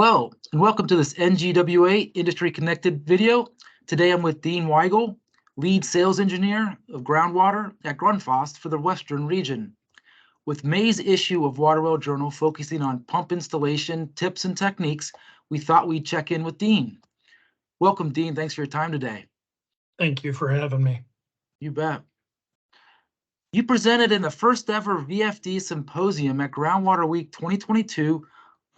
Hello, and welcome to this NGWA Industry Connected video. Today I'm with Dean Wygal, Lead Sales Engineer of Groundwater at Grundfos for the Western region. With May's issue of Water Well Journal focusing on pump installation tips and techniques, we thought we'd check in with Dean. Welcome, Dean. Thanks for your time today. Thank you for having me. You bet. You presented in the first ever VFD Symposium at Groundwater Week 2022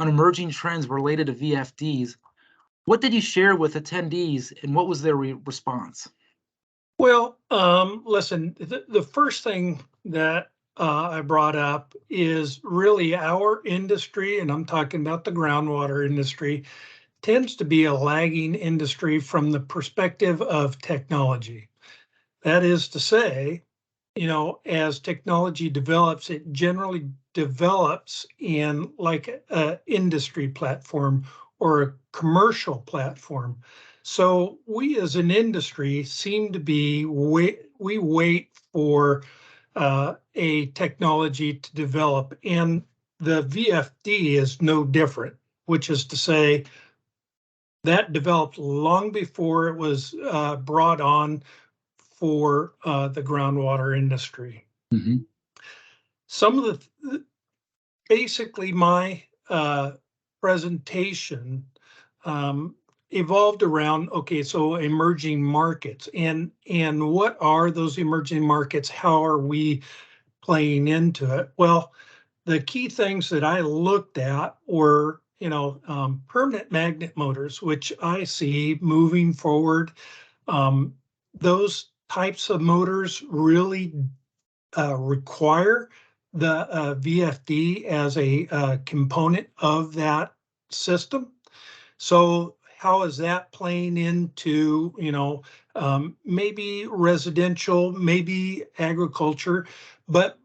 on emerging trends related to VFDs. What did you share with attendees and what was their response? Well, listen, the first thing that I brought up is really our industry, and I'm talking about the groundwater industry, tends to be a lagging industry from the perspective of technology. That is to say, as technology develops, it generally develops in like an industry platform or a commercial platform. So we as an industry seem to be, we wait for a technology to develop, and the VFD is no different, which is to say that developed long before it was brought on for the groundwater industry. Mm-hmm. Some of basically my presentation evolved around, okay, so emerging markets and what are those emerging markets? How are we playing into it? Well, the key things that I looked at were, permanent magnet motors, which I see moving forward. Those types of motors really require the VFD as a component of that system. So how is that playing into, maybe residential, maybe agriculture, but,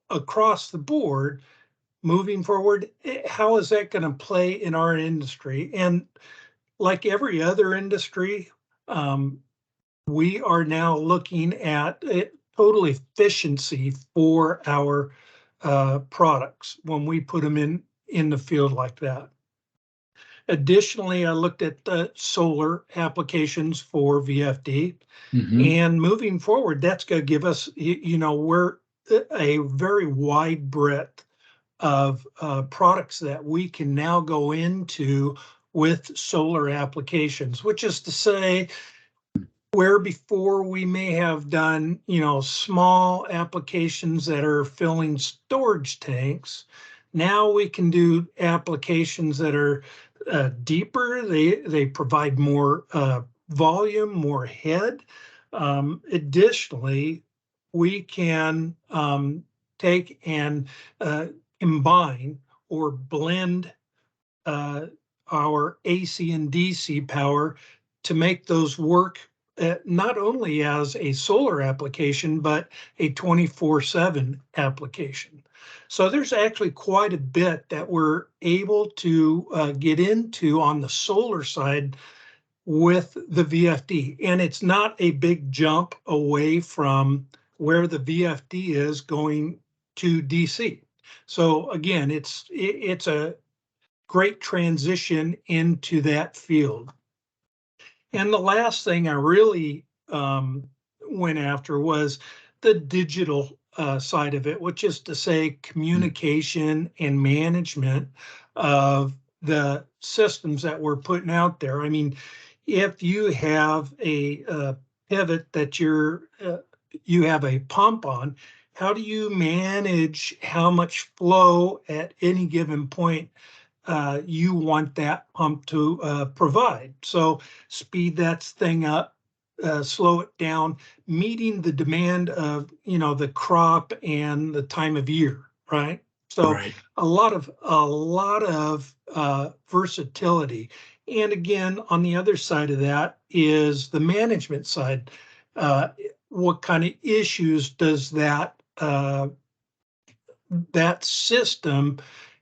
across the board, moving forward, how is that going to play in our industry? And like every other industry, we are now looking at total efficiency for our products when we put them in the field like that. Additionally, I looked at the solar applications for VFD, and moving forward, that's going to give us, we're a very wide breadth of products that we can now go into with solar applications, which is to say, where before we may have done, small applications that are filling storage tanks, now we can do applications that are deeper. They provide more volume, more head. Additionally, we can take and combine or blend our AC and DC power to make those work not only as a solar application, but a 24/7 application. So there's actually quite a bit that we're able to get into on the solar side with the VFD. And it's not a big jump away from where the VFD is going to DC. So again, it's a great transition into that field. And the last thing I really went after was the digital side of it, which is to say communication and management of the systems that we're putting out there. I mean, if you have a pivot that you have a pump on, how do you manage how much flow at any given point you want that pump to provide? So speed that thing up, slow it down, meeting the demand of, the crop and the time of year, right? So right. a lot of versatility. And again, on the other side of that is the management side. What kind of issues does that system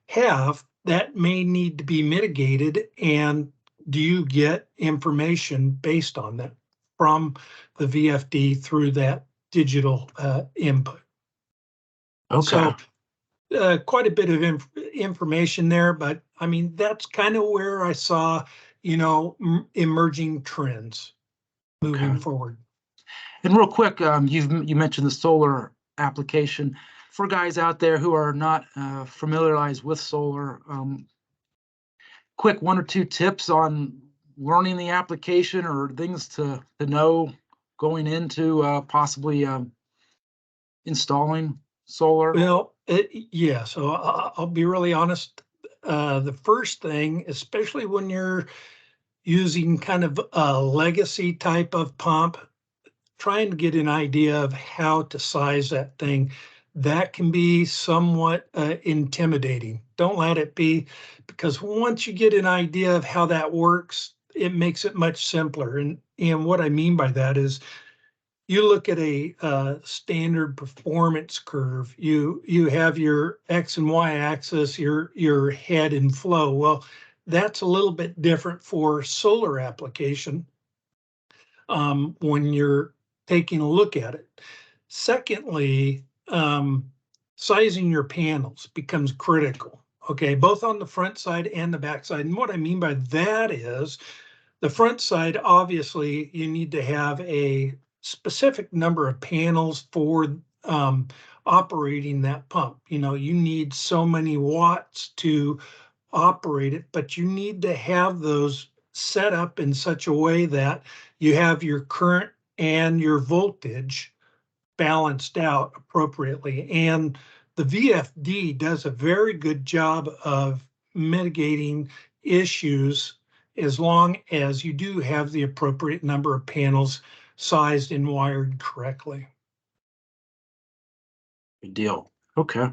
have that may need to be mitigated, and do you get information based on that from the VFD through that digital input? Okay. So quite a bit of information there, but I mean, that's kind of where I saw, emerging trends moving forward. And real quick, you mentioned the solar application. For guys out there who are not familiarized with solar, quick 1 or 2 tips on learning the application or things to know going into possibly installing solar? Well, yeah, so I'll be really honest. The first thing, especially when you're using kind of a legacy type of pump, trying to get an idea of how to size that thing, that can be somewhat intimidating. Don't let it be, because once you get an idea of how that works, it makes it much simpler. And what I mean by that is, you look at a standard performance curve. You have your X and Y axis, your head and flow. Well, that's a little bit different for solar application when you're taking a look at it. Secondly, sizing your panels becomes critical. Okay, both on the front side and the back side. And what I mean by that is, the front side, obviously, you need to have a specific number of panels for operating that pump. You need so many watts to operate it, but you need to have those set up in such a way that you have your current and your voltage balanced out appropriately. And the VFD does a very good job of mitigating issues as long as you do have the appropriate number of panels sized and wired correctly. Good deal. Okay.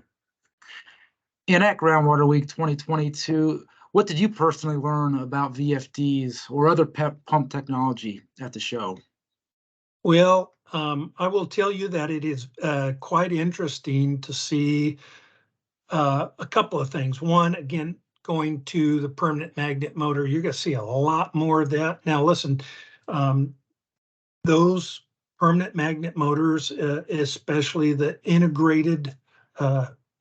And at Groundwater Week 2022, what did you personally learn about VFDs or other pump technology at the show? Well, I will tell you that it is quite interesting to see a couple of things. One, again, going to the permanent magnet motor, you're going to see a lot more of that. Now, listen, those permanent magnet motors, especially the integrated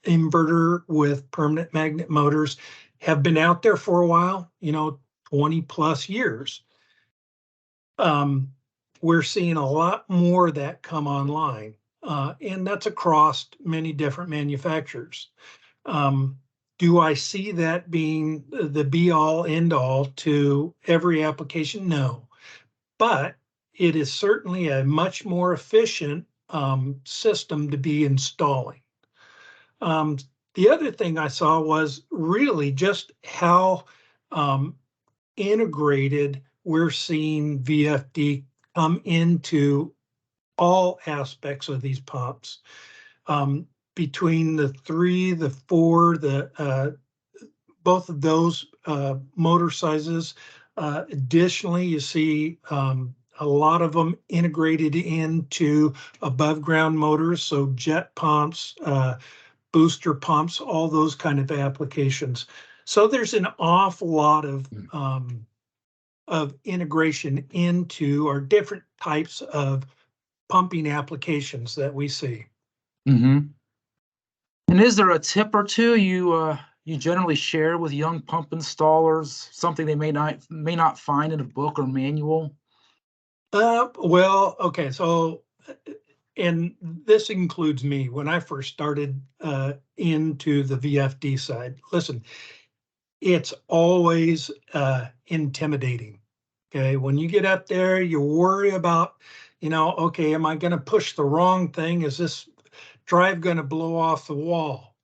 inverter with permanent magnet motors, have been out there for a while, 20 plus years. We're seeing a lot more of that come online, and that's across many different manufacturers. Do I see that being the be all end all to every application? No, but it is certainly a much more efficient system to be installing. The other thing I saw was really just how integrated we're seeing VFD come into all aspects of these pumps. Between the 3, the 4, both of those motor sizes. Additionally, you see a lot of them integrated into above ground motors, so jet pumps, booster pumps, all those kind of applications. So there's an awful lot of integration into our different types of pumping applications that we see. Mm-hmm. And is there a tip or two you generally share with young pump installers, something they may not find in a book or manual? Well, okay, so, and this includes me when I first started into the VFD side. Listen, it's always intimidating. Okay, when you get up there, you worry about, okay, am I going to push the wrong thing? Is this drive going to blow off the wall?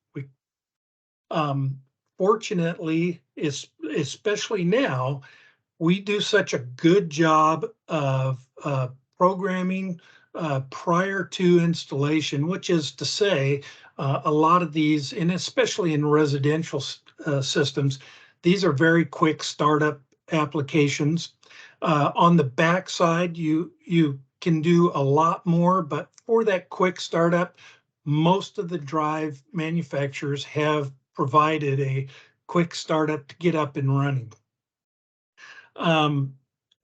Fortunately, especially now, we do such a good job of programming prior to installation, which is to say, a lot of these, and especially in residential systems, these are very quick startup applications. On the back side, you can do a lot more, but for that quick startup, most of the drive manufacturers have provided a quick startup to get up and running.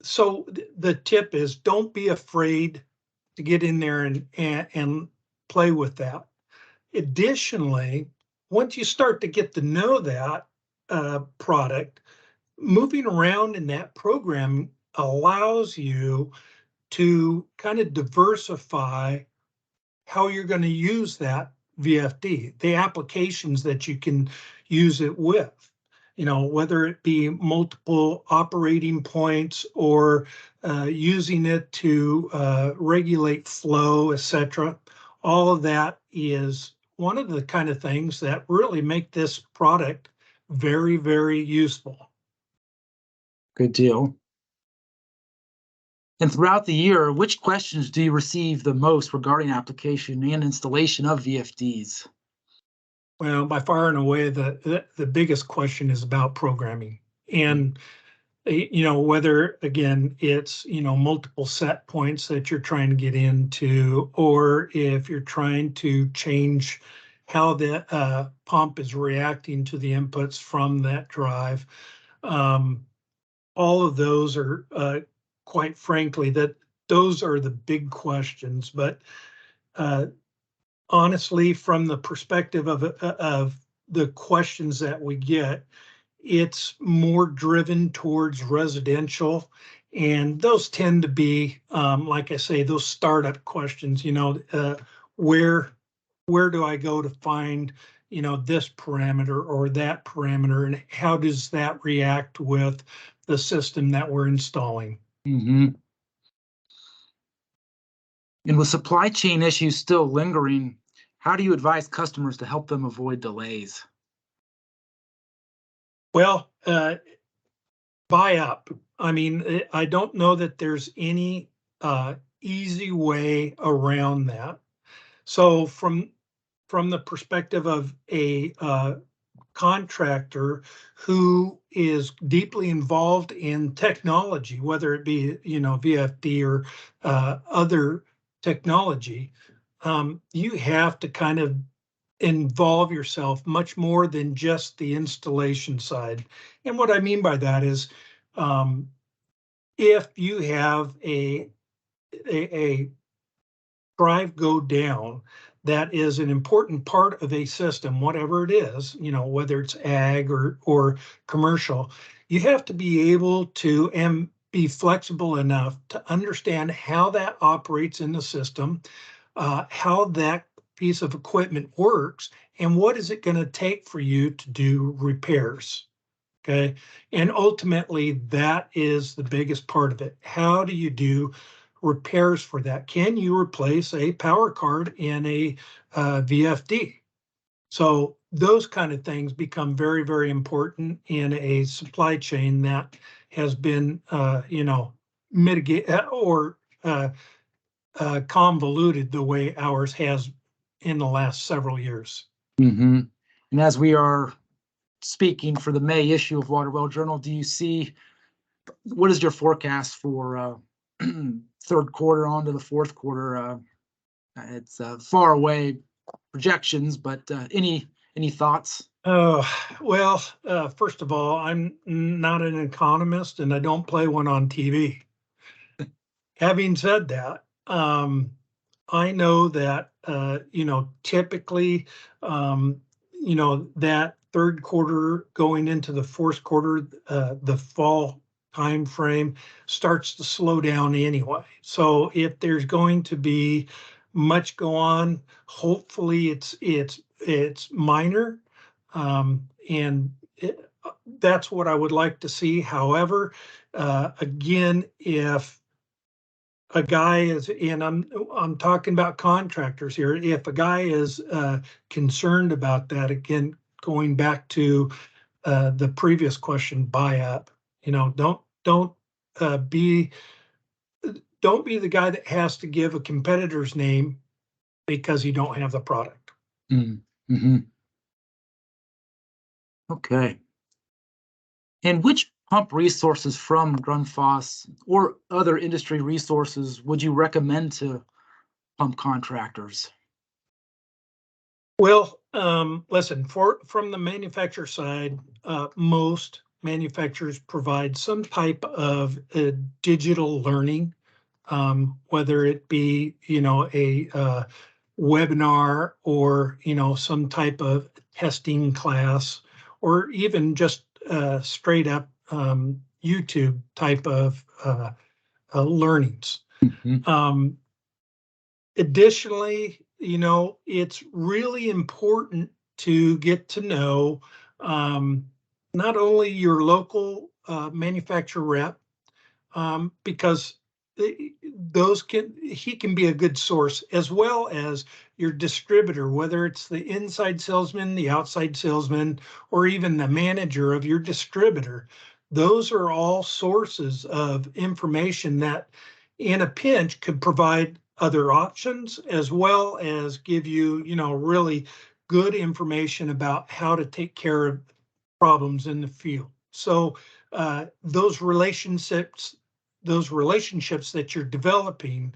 So the tip is, don't be afraid to get in there and play with that. Additionally, once you start to get to know that product, moving around in that program allows you to kind of diversify how you're going to use that VFD, the applications that you can use it with, whether it be multiple operating points or using it to regulate flow, etc. All of that is one of the kind of things that really make this product very, very useful. Good deal. And throughout the year, which questions do you receive the most regarding application and installation of VFDs? Well, by far and away, the biggest question is about programming. And, whether, again, it's, multiple set points that you're trying to get into, or if you're trying to change how the pump is reacting to the inputs from that drive. All of those are, quite frankly, those are the big questions. But honestly, from the perspective of the questions that we get, it's more driven towards residential. And those tend to be, like I say, those startup questions, where do I go to find, this parameter or that parameter, and how does that react with the system that we're installing? Mm-hmm. And with supply chain issues still lingering, how do you advise customers to help them avoid delays? Well, buy up. I mean, I don't know that there's any easy way around that. So from the perspective of a contractor who is deeply involved in technology, whether it be, VFD or other technology, you have to kind of involve yourself much more than just the installation side. And what I mean by that is, if you have a drive go down that is an important part of a system, whatever it is, whether it's ag or commercial, you have to be able to and be flexible enough to understand how that operates in the system, how that piece of equipment works, and what is it going to take for you to do repairs. Okay. And ultimately, that is the biggest part of it. How do you do repairs for that? Can you replace a power card in a VFD? So those kind of things become very, very important in a supply chain that has been, mitigated or convoluted the way ours has in the last several years. Mm-hmm. And as we are speaking for the May issue of Water Well Journal, do you see, what is your forecast for third quarter on to the fourth quarter? It's far away projections, but any thoughts? Well, first of all, I'm not an economist and I don't play one on TV. Having said that, I know that, typically, that third quarter going into the fourth quarter, the fall time frame starts to slow down anyway. So if there's going to be much go on, hopefully it's minor, and that's what I would like to see. However, again, if a guy is, and I'm talking about contractors here, if a guy is concerned about that, again, going back to the previous question, buy up. Don't be the guy that has to give a competitor's name because you don't have the product. Mm-hmm. Okay. And which pump resources from Grundfos or other industry resources would you recommend to pump contractors? Well, listen, from the manufacturer side, most manufacturers provide some type of digital learning, whether it be, a webinar or, some type of testing class, or even just straight up YouTube type of learnings. Additionally, it's really important to get to know not only your local manufacturer rep, because he can be a good source, as well as your distributor, whether it's the inside salesman, the outside salesman, or even the manager of your distributor. Those are all sources of information that in a pinch could provide other options, as well as give you, really good information about how to take care of problems in the field. So those relationships that you're developing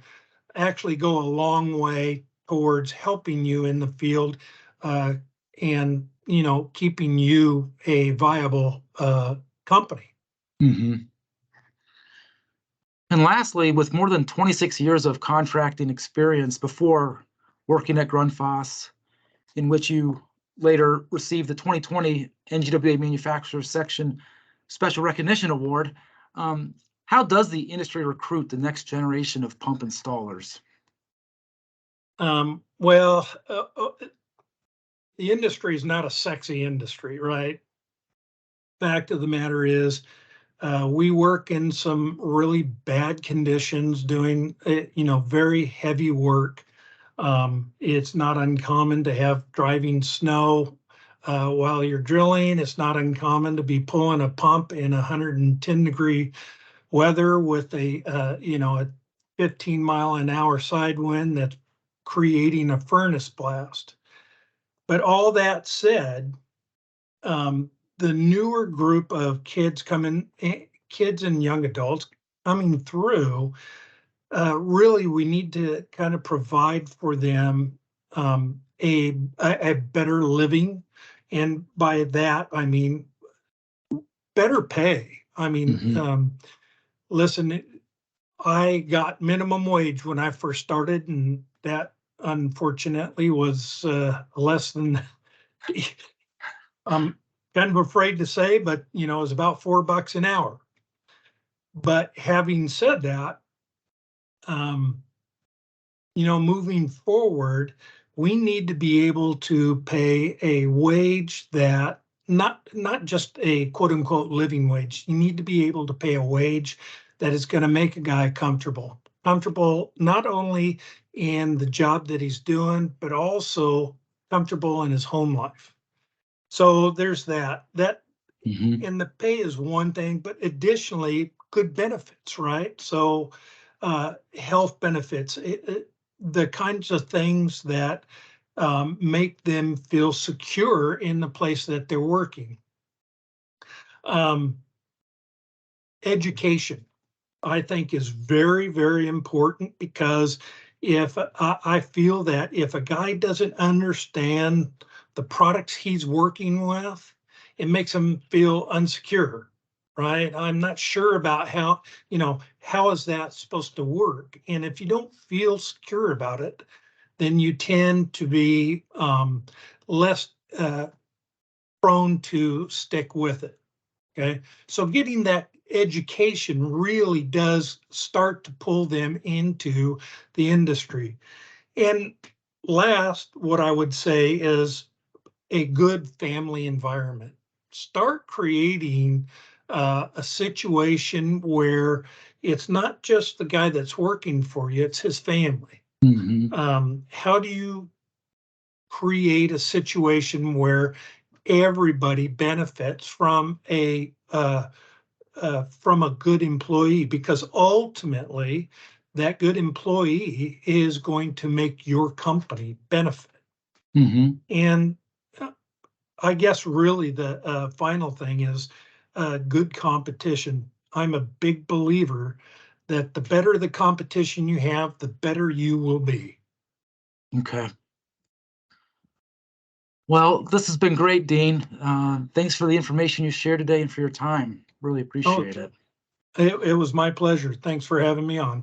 actually go a long way towards helping you in the field, and keeping you a viable company. And lastly, with more than 26 years of contracting experience before working at Grundfos, in which you later received the 2020 NGWA Manufacturer Section Special Recognition Award, how does the industry recruit the next generation of pump installers? Well, the industry is not a sexy industry, right? Fact of the matter is, we work in some really bad conditions, doing very heavy work. It's not uncommon to have driving snow while you're drilling. It's not uncommon to be pulling a pump in 110-degree weather with a 15-mile-an-hour side wind that's creating a furnace blast. But all that said, the newer group of kids and young adults coming through, really we need to kind of provide for them a better living. And by that, I mean better pay. I mean, listen, I got minimum wage when I first started, and that unfortunately was less than, I'm kind of afraid to say, but it was about $4 an hour. But having said that, moving forward, we need to be able to pay a wage that not just a quote unquote living wage. You need to be able to pay a wage that is going to make a guy comfortable not only in the job that he's doing, but also comfortable in his home life. So there's that. And the pay is one thing, but additionally, good benefits, right? So health benefits, the kinds of things that make them feel secure in the place that they're working. Education, I think, is very, very important, because if I feel that if a guy doesn't understand the products he's working with, it makes him feel unsecure, right? I'm not sure about how is that supposed to work? And if you don't feel secure about it, then you tend to be less prone to stick with it. Okay, so getting that education really does start to pull them into the industry. And last, what I would say is a good family environment. Start creating a situation where it's not just the guy that's working for you, it's his family. How do you create a situation where everybody benefits from a good employee? Because ultimately, that good employee is going to make your company benefit. And I guess really the final thing is good competition. I'm a big believer that the better the competition you have, the better you will be. Okay. Well, this has been great, Dean. Thanks for the information you shared today and for your time. Really appreciate it. It was my pleasure. Thanks for having me on.